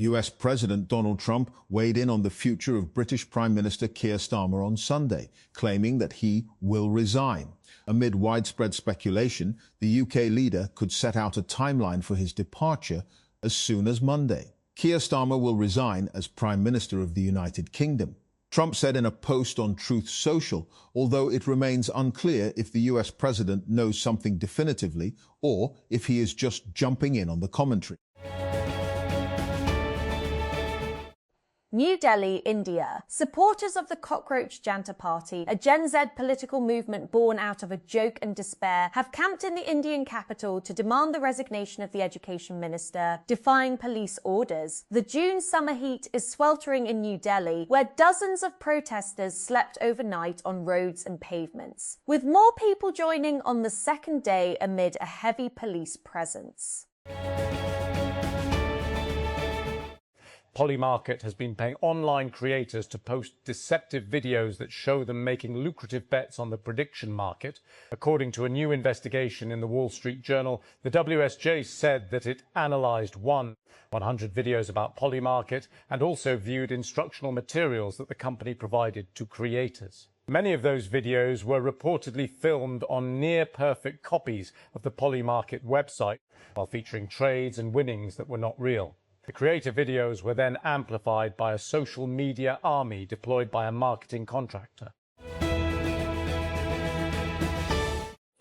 US President Donald Trump weighed in on the future of British Prime Minister Keir Starmer on Sunday, claiming that he will resign. Amid widespread speculation, the UK leader could set out a timeline for his departure as soon as Monday. Keir Starmer will resign as Prime Minister of the United Kingdom. Trump said in a post on Truth Social, although it remains unclear if the US president knows something definitively or if he is just jumping in on the commentary. New Delhi, India. Supporters of the Cockroach Janta Party, a Gen Z political movement born out of a joke and despair, have camped in the Indian capital to demand the resignation of the education minister, defying police orders. The June summer heat is sweltering in New Delhi, where dozens of protesters slept overnight on roads and pavements, with more people joining on the second day amid a heavy police presence. Polymarket has been paying online creators to post deceptive videos that show them making lucrative bets on the prediction market. According to a new investigation in the Wall Street Journal, the WSJ said that it analysed 100 videos about Polymarket and also viewed instructional materials that the company provided to creators. Many of those videos were reportedly filmed on near-perfect copies of the Polymarket website, while featuring trades and winnings that were not real. The creator videos were then amplified by a social media army deployed by a marketing contractor.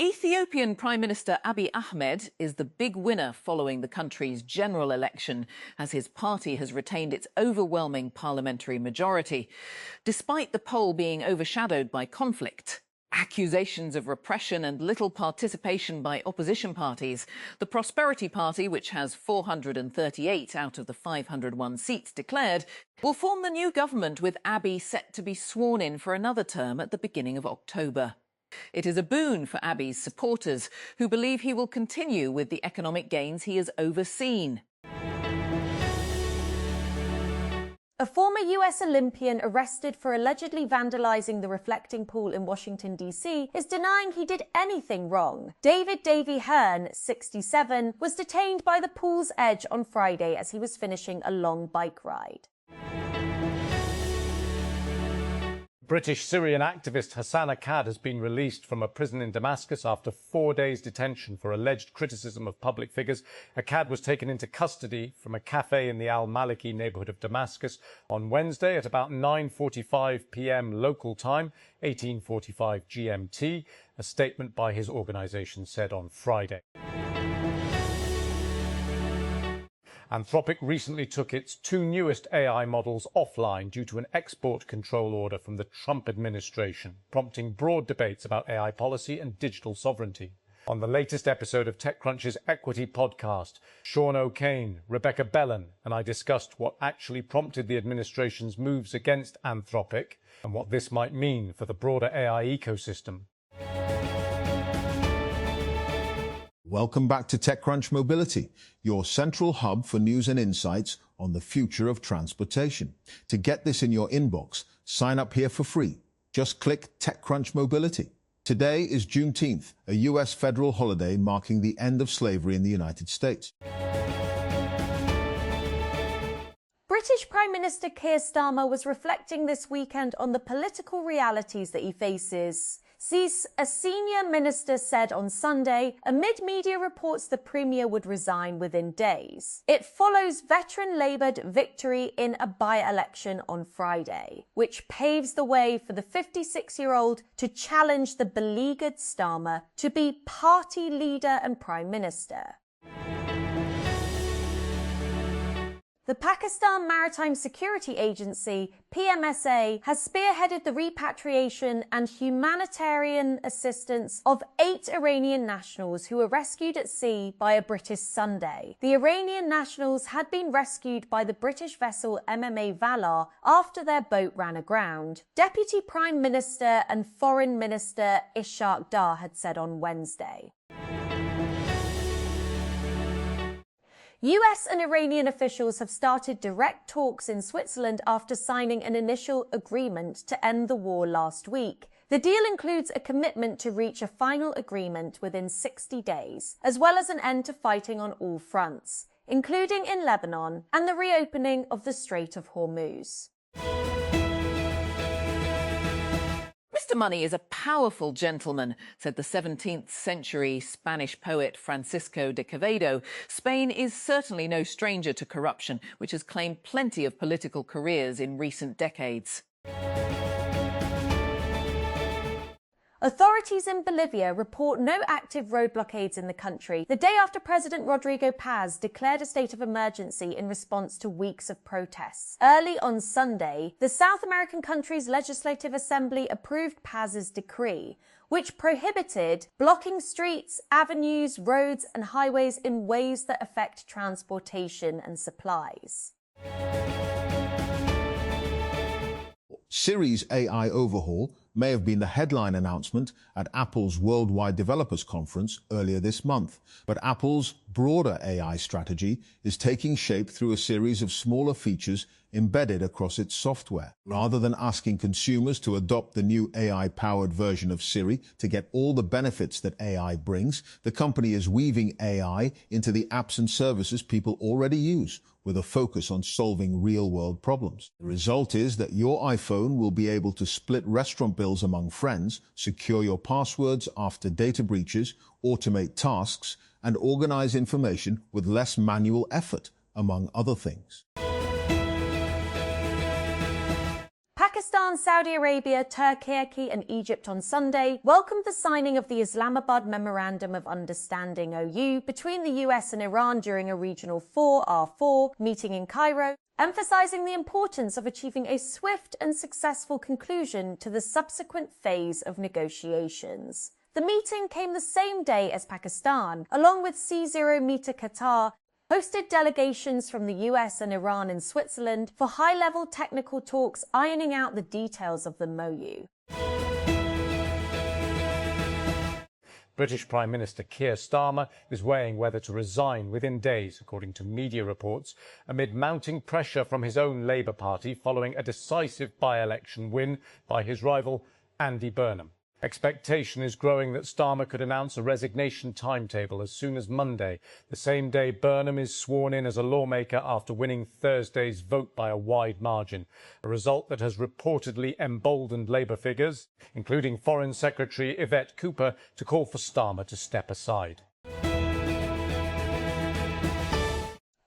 Ethiopian Prime Minister Abiy Ahmed is the big winner following the country's general election, as his party has retained its overwhelming parliamentary majority, despite the poll being overshadowed by conflict. Accusations of repression and little participation by opposition parties. The Prosperity Party, which has 438 out of the 501 seats declared, will form the new government, with Abiy set to be sworn in for another term at the beginning of October. It is a boon for Abiy's supporters, who believe he will continue with the economic gains he has overseen. A former US Olympian arrested for allegedly vandalizing the reflecting pool in Washington, D.C. is denying he did anything wrong. David "Davy" Hearn, 67, was detained by the pool's edge on Friday as he was finishing a long bike ride. British Syrian activist Hassan Akkad has been released from a prison in Damascus after 4 days' detention for alleged criticism of public figures. Akkad was taken into custody from a cafe in the Al-Maliki neighbourhood of Damascus on Wednesday at about 9:45 p.m. local time, 18:45 GMT, a statement by his organisation said on Friday. Anthropic recently took its 2 newest AI models offline due to an export control order from the Trump administration, prompting broad debates about AI policy and digital sovereignty. On the latest episode of TechCrunch's Equity podcast, Sean O'Kane, Rebecca Bellan and I discussed what actually prompted the administration's moves against Anthropic and what this might mean for the broader AI ecosystem. Welcome back to TechCrunch Mobility, your central hub for news and insights on the future of transportation. To get this in your inbox, sign up here for free. Just click TechCrunch Mobility. Today is Juneteenth, a US federal holiday marking the end of slavery in the United States. British Prime Minister Keir Starmer was reflecting this weekend on the political realities that he faces. A senior minister said on Sunday, amid media reports the Premier would resign within days. It follows veteran-laboured victory in a by-election on Friday, which paves the way for the 56-year-old to challenge the beleaguered Starmer to be party leader and Prime Minister. The Pakistan Maritime Security Agency, PMSA, has spearheaded the repatriation and humanitarian assistance of 8 Iranian nationals who were rescued at sea by a British Sunday. The Iranian nationals had been rescued by the British vessel MMA Valor after their boat ran aground. Deputy Prime Minister and Foreign Minister Ishaq Dar had said on Wednesday. US and Iranian officials have started direct talks in Switzerland after signing an initial agreement to end the war last week. The deal includes a commitment to reach a final agreement within 60 days, as well as an end to fighting on all fronts. including in Lebanon, and the reopening of the Strait of Hormuz. Mr. Money is a powerful gentleman, said the 17th century Spanish poet Francisco de Quevedo. Spain is certainly no stranger to corruption, which has claimed plenty of political careers in recent decades. Authorities in Bolivia report no active road blockades in the country, the day after President Rodrigo Paz declared a state of emergency in response to weeks of protests. Early on Sunday, the South American country's Legislative Assembly approved Paz's decree, which prohibited blocking streets, avenues, roads and highways in ways that affect transportation and supplies. Siri's AI overhaul may have been the headline announcement at Apple's Worldwide Developers Conference earlier this month. But Apple's broader AI strategy is taking shape through a series of smaller features embedded across its software. Rather than asking consumers to adopt the new AI-powered version of Siri to get all the benefits that AI brings, the company is weaving AI into the apps and services people already use, with a focus on solving real-world problems. The result is that your iPhone will be able to split restaurant bills among friends, secure your passwords after data breaches, automate tasks, and organize information with less manual effort, among other things. Pakistan, Saudi Arabia, Turkey and Egypt on Sunday welcomed the signing of the Islamabad Memorandum of Understanding (OU) between the US and Iran during a Regional 4R4 meeting in Cairo, emphasizing the importance of achieving a swift and successful conclusion to the subsequent phase of negotiations. The meeting came the same day as Pakistan, along with C0 Meter Qatar, hosted delegations from the US and Iran in Switzerland for high-level technical talks ironing out the details of the MOU. British Prime Minister Keir Starmer is weighing whether to resign within days, according to media reports, amid mounting pressure from his own Labour Party following a decisive by-election win by his rival Andy Burnham. Expectation is growing that Starmer could announce a resignation timetable as soon as Monday, the same day Burnham is sworn in as a lawmaker after winning Thursday's vote by a wide margin, a result that has reportedly emboldened Labour figures, including Foreign Secretary Yvette Cooper, to call for Starmer to step aside.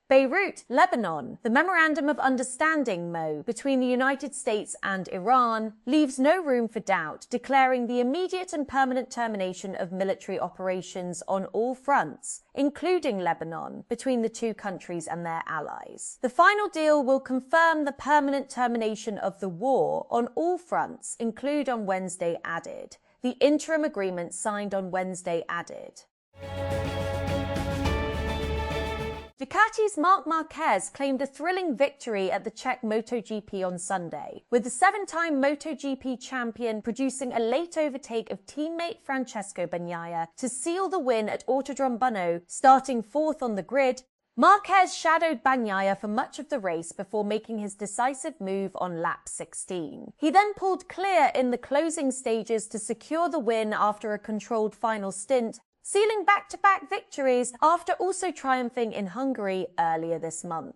Beirut, Lebanon. The Memorandum of Understanding (MO) between the United States and Iran leaves no room for doubt, declaring the immediate and permanent termination of military operations on all fronts, including Lebanon, between the two countries and their allies. The final deal will confirm the permanent termination of the war on all fronts, include on Wednesday added. The interim agreement signed on Wednesday added. Ducati's Marc Marquez claimed a thrilling victory at the Czech MotoGP on Sunday, with the seven-time MotoGP champion producing a late overtake of teammate Francesco Bagnaia to seal the win at Autodromo Brno, starting fourth on the grid. Marquez shadowed Bagnaia for much of the race before making his decisive move on lap 16. He then pulled clear in the closing stages to secure the win after a controlled final stint, sealing back-to-back victories after also triumphing in Hungary earlier this month.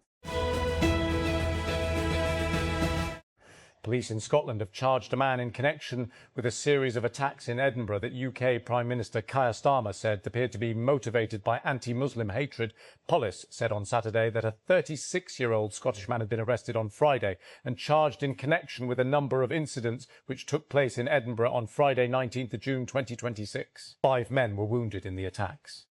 Police in Scotland have charged a man in connection with a series of attacks in Edinburgh that UK Prime Minister Keir Starmer said appeared to be motivated by anti-Muslim hatred. Police said on Saturday that a 36-year-old Scottish man had been arrested on Friday and charged in connection with a number of incidents which took place in Edinburgh on Friday 19th of June 2026. 5 men were wounded in the attacks.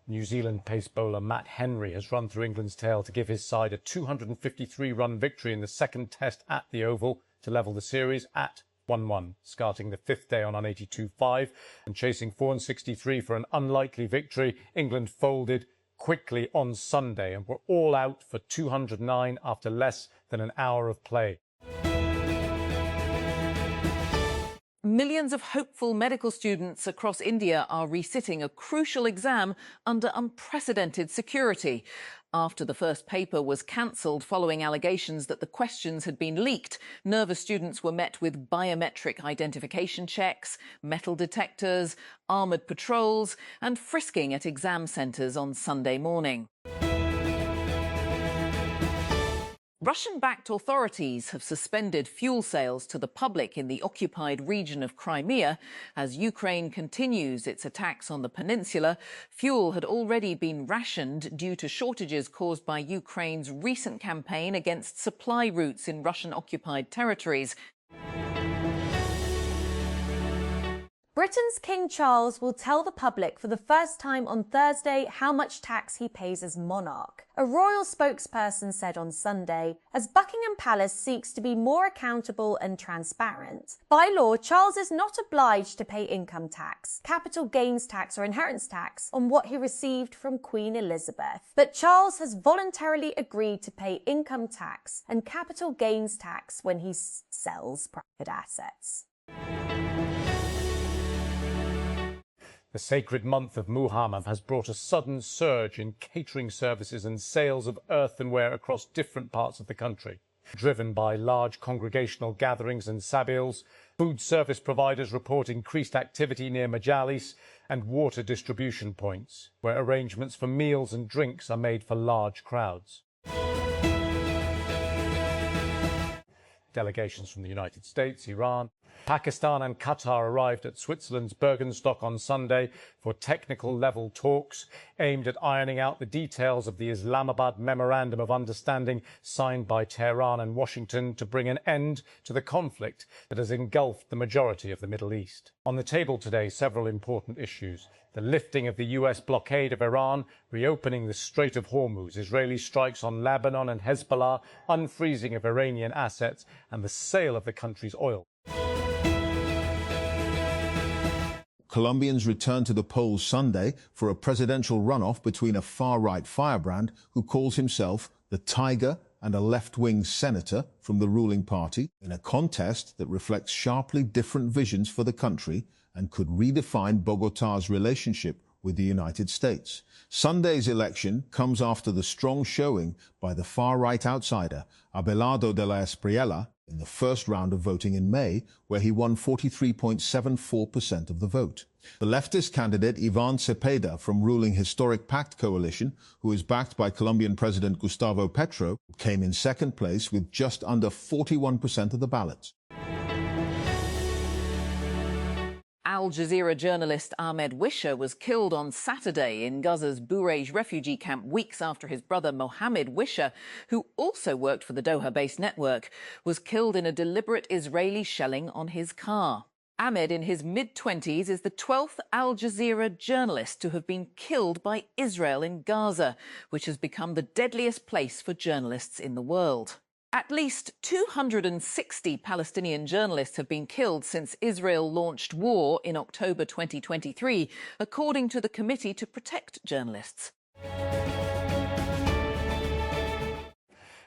New Zealand pace bowler Matt Henry has run through England's tail to give his side a 253-run victory in the second test at the Oval to level the series at 1-1, starting the 5th day on 182.5 and chasing 463 for an unlikely victory. England folded quickly on Sunday and were all out for 209 after less than an hour of play. Millions of hopeful medical students across India are resitting a crucial exam under unprecedented security. After the first paper was cancelled following allegations that the questions had been leaked, nervous students were met with biometric identification checks, metal detectors, armoured patrols and frisking at exam centres on Sunday morning. Russian-backed authorities have suspended fuel sales to the public in the occupied region of Crimea as Ukraine continues its attacks on the peninsula. Fuel had already been rationed due to shortages caused by Ukraine's recent campaign against supply routes in Russian-occupied territories. Britain's King Charles will tell the public for the first time on Thursday how much tax he pays as monarch. A royal spokesperson said on Sunday, as Buckingham Palace seeks to be more accountable and transparent. By law, Charles is not obliged to pay income tax, capital gains tax or inheritance tax on what he received from Queen Elizabeth. But Charles has voluntarily agreed to pay income tax and capital gains tax when he sells private assets. The sacred month of Muharram has brought a sudden surge in catering services and sales of earthenware across different parts of the country. Driven by large congregational gatherings and sabils, food service providers report increased activity near majalis and water distribution points, where arrangements for meals and drinks are made for large crowds. Delegations from the United States, Iran, Pakistan and Qatar arrived at Switzerland's Bergenstock on Sunday for technical-level talks aimed at ironing out the details of the Islamabad Memorandum of Understanding signed by Tehran and Washington to bring an end to the conflict that has engulfed the majority of the Middle East. On the table today, several important issues. The lifting of the US blockade of Iran, reopening the Strait of Hormuz, Israeli strikes on Lebanon and Hezbollah, unfreezing of Iranian assets, and the sale of the country's oil. Colombians returned to the polls Sunday for a presidential runoff between a far-right firebrand who calls himself the Tiger and a left-wing senator from the ruling party in a contest that reflects sharply different visions for the country and could redefine Bogotá's relationship with the United States. Sunday's election comes after the strong showing by the far-right outsider Abelardo de la Espriella in the first round of voting in May, where he won 43.74% of the vote. The leftist candidate Ivan Cepeda from ruling Historic Pact coalition, who is backed by Colombian President Gustavo Petro, came in second place with just under 41% of the ballots. Al Jazeera journalist Ahmed Wisher was killed on Saturday in Gaza's Burej refugee camp weeks after his brother Mohammed Wisher, who also worked for the Doha-based network, was killed in a deliberate Israeli shelling on his car. Ahmed, in his mid-20s, is the 12th Al Jazeera journalist to have been killed by Israel in Gaza, which has become the deadliest place for journalists in the world. At least 260 Palestinian journalists have been killed since Israel launched war in October 2023, according to the Committee to Protect Journalists.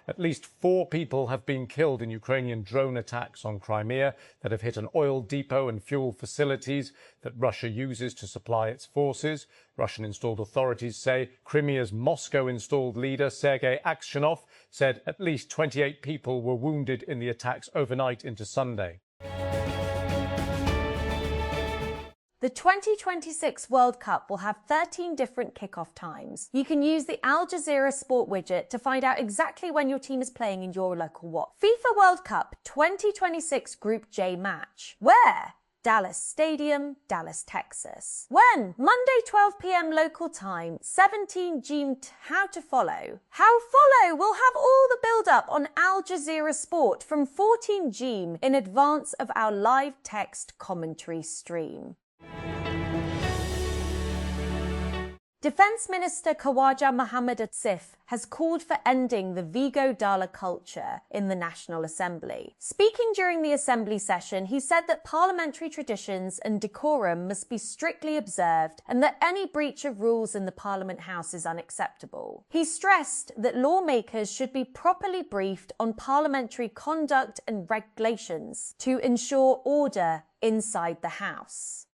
At least 4 people have been killed in Ukrainian drone attacks on Crimea that have hit an oil depot and fuel facilities that Russia uses to supply its forces. Russian-installed authorities say Crimea's Moscow-installed leader, Sergei Aksyonov, said at least 28 people were wounded in the attacks overnight into Sunday. The 2026 World Cup will have 13 different kickoff times. You can use the Al Jazeera Sport widget to find out exactly when your team is playing in your local watch. FIFA World Cup 2026 Group J match. Where? Dallas Stadium, Dallas, Texas. When? Monday 12 p.m. local time, 17 Gm. How to follow? How follow? We'll have all the build-up on Al Jazeera Sport from 14 Gm in advance of our live text commentary stream. Defence Minister Khawaja Mohammed Asif has called for ending the Vigo Dala culture in the National Assembly. Speaking during the Assembly session, he said that parliamentary traditions and decorum must be strictly observed and that any breach of rules in the Parliament House is unacceptable. He stressed that lawmakers should be properly briefed on parliamentary conduct and regulations to ensure order inside the House.